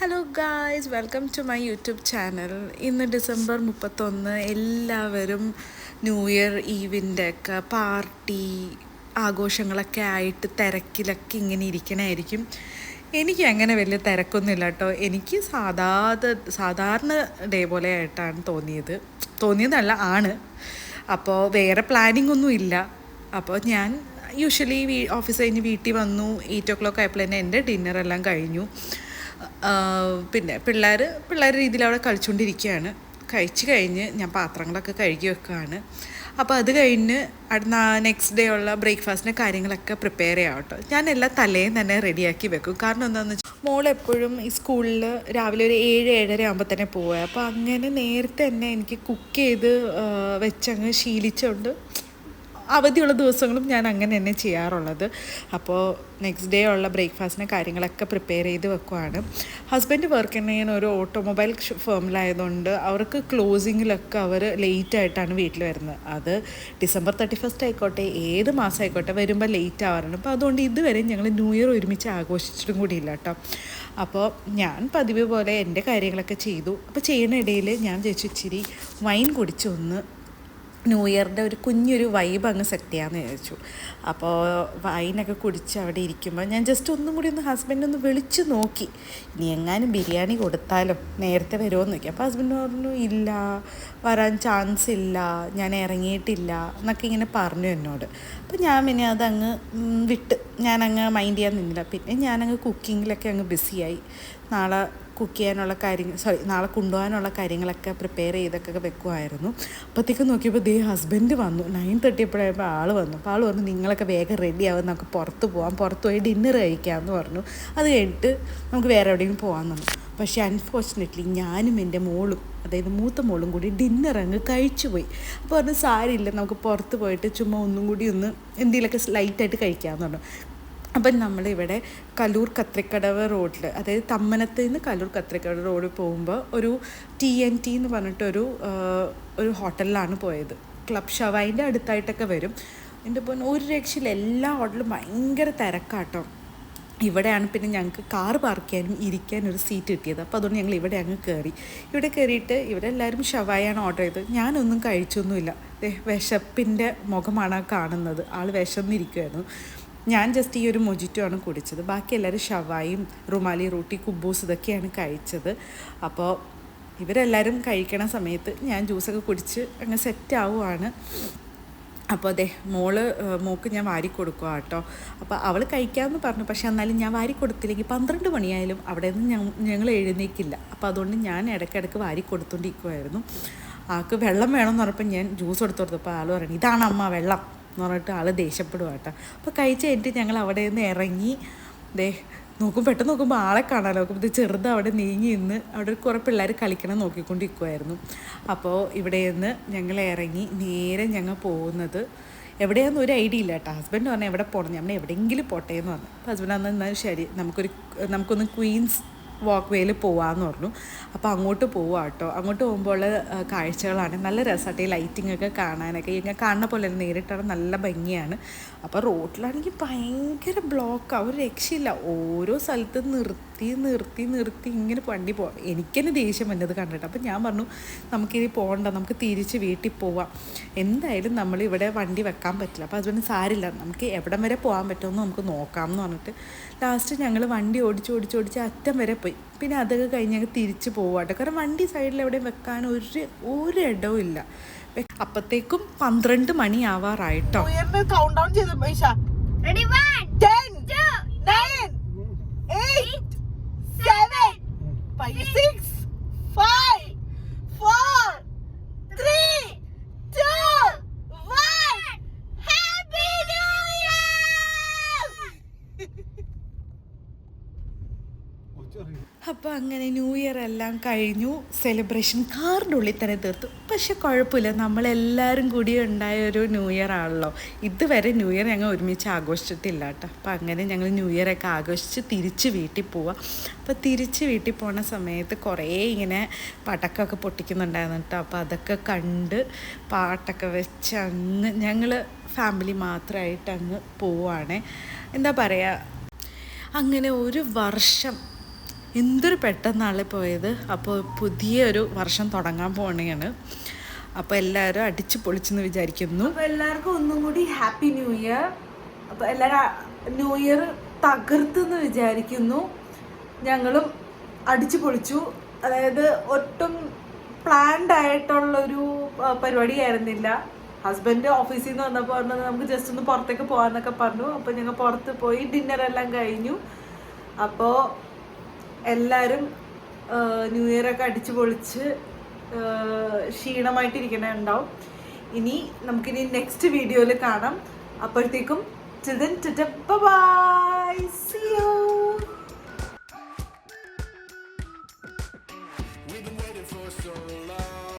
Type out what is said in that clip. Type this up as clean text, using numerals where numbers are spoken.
Hello guys, welcome to my YouTube channel. ഇന്ന് December 31. എല്ലാവരും new year ഈവിൻ്റെ ഒക്കെ party ആഘോഷങ്ങളൊക്കെ ആയിട്ട് തിരക്കിലൊക്കെ ഇങ്ങനെ ഇരിക്കണമായിരിക്കും. എനിക്ക് അങ്ങനെ വലിയ തിരക്കൊന്നുമില്ല കേട്ടോ. എനിക്ക് സാധാരണ ഡേ പോലെ ആയിട്ടാണ് തോന്നിയതല്ല ആണ്. അപ്പോൾ വേറെ പ്ലാനിങ് ഒന്നും ഇല്ല. അപ്പോൾ ഞാൻ യൂഷ്വലി ഓഫീസ് കഴിഞ്ഞ് വീട്ടിൽ വന്നു. 8 o'clock ആയപ്പോൾ തന്നെ എൻ്റെ ഡിന്നറെല്ലാം കഴിഞ്ഞു. പിന്നെ പിള്ളേർ രീതിയിൽ അവിടെ കളിച്ചുകൊണ്ടിരിക്കുകയാണ്. കഴിച്ച് കഴിഞ്ഞ് ഞാൻ പാത്രങ്ങളൊക്കെ കഴുകി വെക്കുകയാണ്. അപ്പോൾ അത് കഴിഞ്ഞ് നെക്സ്റ്റ് ഡേ ഉള്ള ബ്രേക്ക്ഫാസ്റ്റിൻ്റെ കാര്യങ്ങളൊക്കെ പ്രിപ്പയർ ചെയ്യാം കേട്ടോ. ഞാൻ എല്ലാം തലേന്ന് തന്നെ റെഡിയാക്കി വെക്കും. കാരണം എന്താണെന്ന് വെച്ചാൽ മോളെപ്പോഴും ഈ സ്കൂളിൽ രാവിലെ ഒരു 7-7:30 ആകുമ്പോൾ തന്നെ പോവുക. അപ്പോൾ അങ്ങനെ നേരത്തെ തന്നെ എനിക്ക് കുക്ക് ചെയ്ത് വെച്ചങ്ങ് ശീലിച്ചുകൊണ്ട് അവധിയുള്ള ദിവസങ്ങളും ഞാൻ അങ്ങനെ തന്നെ ചെയ്യാറുള്ളത്. അപ്പോൾ നെക്സ്റ്റ് ഡേ ഉള്ള ബ്രേക്ക്ഫാസ്റ്റിൻ്റെ കാര്യങ്ങളൊക്കെ പ്രിപ്പയർ ചെയ്ത് വെക്കുവാണ്. ഹസ്ബൻഡ് വർക്ക് ചെയ്യുന്ന ഒരു ഓട്ടോമൊബൈൽ ഫേമിലായതുകൊണ്ട് അവർക്ക് ക്ലോസിങ്ങിലൊക്കെ അവർ ലേറ്റായിട്ടാണ് വീട്ടിൽ വരുന്നത്. അത് ഡിസംബർ 31 ആയിക്കോട്ടെ, ഏത് മാസം ആയിക്കോട്ടെ, വരുമ്പോൾ ലേറ്റ് ആവാറുണ്ട്. അപ്പോൾ അതുകൊണ്ട് ഇതുവരെ ഞങ്ങൾ ന്യൂ ഇയർ ഒരുമിച്ച് ആഘോഷിച്ചിട്ടും കൂടിയില്ല കേട്ടോ. അപ്പോൾ ഞാൻ പതിവ് പോലെ എൻ്റെ കാര്യങ്ങളൊക്കെ ചെയ്തു. അപ്പോൾ ചെയ്യുന്ന ഇടയിൽ ഞാൻ വിചാരിച്ചു ഇച്ചിരി വൈൻ കുടിച്ചൊന്ന് ന്യൂ ഇയറിൻ്റെ ഒരു കുഞ്ഞൊരു വൈബ് അങ്ങ് സെറ്റ് ചെയ്യാമെന്ന് വിചാരിച്ചു. അപ്പോൾ വൈനൊക്കെ കുടിച്ച് അവിടെ ഇരിക്കുമ്പോൾ ഞാൻ ജസ്റ്റ് ഒന്നും കൂടി ഹസ്ബൻഡൊന്ന് വിളിച്ച് നോക്കി, ഇനി എങ്ങാനും ബിരിയാണി കൊടുത്താലും നേരത്തെ വരുമോ എന്ന് നോക്കി. അപ്പോൾ ഹസ്ബൻഡ് പറഞ്ഞു ഇല്ല, വരാൻ ചാൻസ് ഇല്ല, ഞാൻ ഇറങ്ങിയിട്ടില്ല എന്നൊക്കെ ഇങ്ങനെ പറഞ്ഞു എന്നോട്. അപ്പോൾ ഞാൻ പിന്നെ അതങ്ങ് ഞാനങ്ങ് മൈൻഡ് ചെയ്യാൻ നിന്നില്ല. പിന്നെ ഞാനങ്ങ് കുക്കിങ്ങിലൊക്കെ അങ്ങ് ബിസിയായി. നാളെ കുക്ക് ചെയ്യാനുള്ള നാളെ കൊണ്ടുപോകാനുള്ള കാര്യങ്ങളൊക്കെ പ്രിപ്പയർ ചെയ്തൊക്കെ വെക്കുമായിരുന്നു. അപ്പോഴത്തേക്ക് നോക്കിയപ്പോൾ ഹസ്ബൻഡ് വന്നു. 9:30 ആൾ വന്നു. അപ്പോൾ ആൾ പറഞ്ഞു നിങ്ങളൊക്കെ വേഗം റെഡി ആവും, നമുക്ക് പുറത്ത് പോയി ഡിന്നർ കഴിക്കാമെന്ന് പറഞ്ഞു. അത് കഴിഞ്ഞിട്ട് നമുക്ക് വേറെ എവിടെയും പോകാമെന്ന് പറഞ്ഞു. പക്ഷേ അൺഫോർച്ചുനേറ്റ്ലി ഞാനും എൻ്റെ മോളും, അതായത് മൂത്ത മോളും കൂടി ഡിന്നർ അങ്ങ് കഴിച്ചു പോയി. അപ്പോൾ പറഞ്ഞു സാരില്ല, നമുക്ക് പുറത്ത് പോയിട്ട് ചുമ്മാ ഒന്നും കൂടി എന്തെങ്കിലുമൊക്കെ ലൈറ്റായിട്ട് കഴിക്കാമെന്ന് പറഞ്ഞു. അപ്പം നമ്മളിവിടെ കലൂർ കത്രിക്കടവ് റോഡിൽ, അതായത് തമ്മനത്ത് നിന്ന് കലൂർ കത്രിക്കടവ് റോഡിൽ പോകുമ്പോൾ ഒരു TNT എന്ന് പറഞ്ഞിട്ടൊരു ഹോട്ടലിലാണ് പോയത്. ക്ലബ് ഷവായിൻ്റെ അടുത്തായിട്ടൊക്കെ വരും. എൻ്റെ ഇപ്പോൾ ഒരു രക്ഷയിൽ എല്ലാ ഹോട്ടലും ഭയങ്കര തിരക്കാട്ടോ. ഇവിടെയാണ് പിന്നെ ഞങ്ങൾക്ക് കാർ പാർക്ക് ചെയ്യാനും ഇരിക്കാനൊരു സീറ്റ് കിട്ടിയത്. അപ്പോൾ അതുകൊണ്ട് ഞങ്ങൾ ഇവിടെ അങ്ങ് ഇവിടെ കയറിയിട്ട് ഇവിടെ എല്ലാവരും ഷവായാണ് ഓർഡർ ചെയ്തത്. ഞാനൊന്നും കഴിച്ചൊന്നുമില്ല. വിശപ്പിൻ്റെ മുഖമാണ് കാണുന്നത്. ആൾ വിശന്നിരിക്കുമായിരുന്നു. ഞാൻ ജസ്റ്റ് ഈ ഒരു മൊജിറ്റോ ആണ് കുടിച്ചത്. ബാക്കി എല്ലാവരും ഷവായും റുമാലി റൂട്ടി കുബൂസ് ഇതൊക്കെയാണ് കഴിച്ചത്. അപ്പോൾ ഇവരെല്ലാവരും കഴിക്കണ സമയത്ത് ഞാൻ ജ്യൂസൊക്കെ കുടിച്ച് അങ്ങ് സെറ്റ് ആവുകയാണ്. അപ്പോൾ മോക്ക് ഞാൻ വാരി കൊടുക്കുക കേട്ടോ. അപ്പോൾ അവൾ കഴിക്കാമെന്ന് പറഞ്ഞു. പക്ഷേ എന്നാലും ഞാൻ വാരി കൊടുത്തില്ലെങ്കിൽ 12 മണിയായാലും അവിടെ നിന്ന് ഞങ്ങൾ എഴുന്നേക്കില്ല. അപ്പോൾ അതുകൊണ്ട് ഞാൻ ഇടയ്ക്കിടയ്ക്ക് വാരി കൊടുത്തുകൊണ്ടിരിക്കുമായിരുന്നു. ആൾക്ക് വെള്ളം വേണമെന്ന് പറഞ്ഞപ്പോൾ ഞാൻ ജ്യൂസ് കൊടുത്തപ്പോൾ ആൾ പറഞ്ഞു ഇതാണ് അമ്മ വെള്ളം എന്ന് പറഞ്ഞിട്ട് ആൾ ദേഷ്യപ്പെടുക കേട്ടോ. അപ്പോൾ കഴിച്ച് കഴിഞ്ഞിട്ട് ഞങ്ങൾ അവിടെ നിന്ന് ഇറങ്ങി പെട്ടെന്ന് നോക്കുമ്പോൾ ആളെ കാണാമല്ലോ. നോക്കുമ്പോൾ ചെറുത് അവിടെ നീങ്ങി നിന്ന് അവിടെ കുറേ പിള്ളേർ കളിക്കണം നോക്കിക്കൊണ്ടിരിക്കുമായിരുന്നു. അപ്പോൾ ഇവിടെ നിന്ന് ഞങ്ങൾ ഇറങ്ങി നേരെ ഞങ്ങൾ പോകുന്നത് എവിടെയാണെന്ന് ഒരു ഐഡിയ ഇല്ല കേട്ടോ. ഹസ്ബൻഡ് പറഞ്ഞാൽ എവിടെ പോകണം, നമ്മൾ എവിടെയെങ്കിലും പോട്ടെ എന്ന് പറഞ്ഞു. അപ്പോൾ ഹസ്ബൻഡ് എന്നാൽ ശരി നമുക്കൊന്ന് ക്വീൻസ് വാക്ക് വേയിൽ പോവാമെന്ന് പറഞ്ഞു. അപ്പോൾ അങ്ങോട്ട് പോവാം കേട്ടോ. അങ്ങോട്ട് പോകുമ്പോൾ കാഴ്ചകളാണ് നല്ല രസമായിട്ട്. ഈ ലൈറ്റിംഗ് ഒക്കെ കാണാനൊക്കെ ഇങ്ങനെ കാണുന്ന പോലെ നേരിട്ടാണ് നല്ല ഭംഗിയാണ്. അപ്പോൾ റോഡിലാണെങ്കിൽ ഭയങ്കര ബ്ലോക്കാണ്, ഒരു രക്ഷയില്ല. ഓരോ സ്ഥലത്ത് നിർത്തി ഇങ്ങനെ വണ്ടി പോവാം. എനിക്കെന്നെ ദേഷ്യം വന്നത് കണ്ടിട്ട്. അപ്പോൾ ഞാൻ പറഞ്ഞു നമുക്കിനി പോകണ്ട, നമുക്ക് തിരിച്ച് വീട്ടിൽ പോവാം. എന്തായാലും നമ്മളിവിടെ വണ്ടി വെക്കാൻ പറ്റില്ല. അപ്പോൾ അതുകൊണ്ട് സാരില്ല, നമുക്ക് എവിടം വരെ പോകാൻ പറ്റുമെന്ന് നമുക്ക് നോക്കാം എന്ന് പറഞ്ഞിട്ട് ലാസ്റ്റ് ഞങ്ങൾ വണ്ടി ഓടിച്ച് അറ്റം വരെ പോയി. പിന്നെ അതൊക്കെ കഴിഞ്ഞ് ഞങ്ങൾ തിരിച്ച് പോവാട്ടോ. കാരണം വണ്ടി സൈഡിൽ എവിടെയും വെക്കാൻ ഒരു ഇടവും ഇല്ല. അപ്പത്തേക്കും 12 മണി ആവാറായിട്ടോ. കൗണ്ട് ഡൗൺ ചെയ്ത പൈസ 10 9 8 7 6 5 4 3 2 1 ഹാപ്പി ന്യൂ ഇയർ. അപ്പോൾ അങ്ങനെ ന്യൂ ഇയർ എല്ലാം കഴിഞ്ഞു. സെലിബ്രേഷൻ കാറിൻ്റെ ഉള്ളിൽ തന്നെ തീർത്തു. പക്ഷെ കുഴപ്പമില്ല, നമ്മളെല്ലാവരും കൂടി ഉണ്ടായ ഒരു ന്യൂ ഇയർ ആണല്ലോ. ഇതുവരെ ന്യൂ ഇയർ ഞങ്ങൾ ഒരുമിച്ച് ആഘോഷിച്ചിട്ടില്ല കേട്ടോ. അപ്പോൾ അങ്ങനെ ഞങ്ങൾ ന്യൂ ഇയറൊക്കെ ആഘോഷിച്ച് തിരിച്ച് വീട്ടിൽ പോവാം. അപ്പോൾ തിരിച്ച് വീട്ടിൽ പോകുന്ന സമയത്ത് കുറേ ഇങ്ങനെ പടക്കമൊക്കെ പൊട്ടിക്കുന്നുണ്ടായിരുന്നു കേട്ടോ. അപ്പോൾ അതൊക്കെ കണ്ട് പാട്ടൊക്കെ വെച്ച് ഞങ്ങൾ ഫാമിലി മാത്രമായിട്ട് അങ്ങ് പോവുകയാണേ. എന്താ പറയുക, അങ്ങനെ ഒരു വർഷം എന്തൊരു പെട്ടെന്നാളെ പോയത്. അപ്പോൾ പുതിയൊരു വർഷം തുടങ്ങാൻ പോവുകയാണ്. അപ്പോൾ എല്ലാവരും അടിച്ചു പൊളിച്ചെന്ന് വിചാരിക്കുന്നു. അപ്പോൾ എല്ലാവർക്കും ഒന്നും കൂടി ഹാപ്പി ന്യൂ ഇയർ. അപ്പോൾ എല്ലാവരും ന്യൂ ഇയർ തകർത്തെന്ന് വിചാരിക്കുന്നു. ഞങ്ങളും അടിച്ചു പൊളിച്ചു. അതായത് ഒട്ടും പ്ലാൻഡ് ആയിട്ടുള്ളൊരു പരിപാടിയായിരുന്നില്ല. ഹസ്ബൻഡ് ഓഫീസിൽ നിന്ന് വന്നപ്പോൾ പറഞ്ഞത് നമുക്ക് ജസ്റ്റ് ഒന്ന് പുറത്തേക്ക് പോകാമെന്നൊക്കെ പറഞ്ഞു. അപ്പോൾ ഞങ്ങൾ പുറത്ത് പോയി ഡിന്നറെല്ലാം കഴിഞ്ഞു. അപ്പോൾ എല്ലാവരും ന്യൂ ഇയറൊക്കെ അടിച്ചു പൊളിച്ച് ക്ഷീണമായിട്ടിരിക്കണുണ്ടാവും. ഇനി നമുക്കിനി നെക്സ്റ്റ് വീഡിയോയിൽ കാണാം. അപ്പോഴത്തേക്കും ബൈ, സീ യു.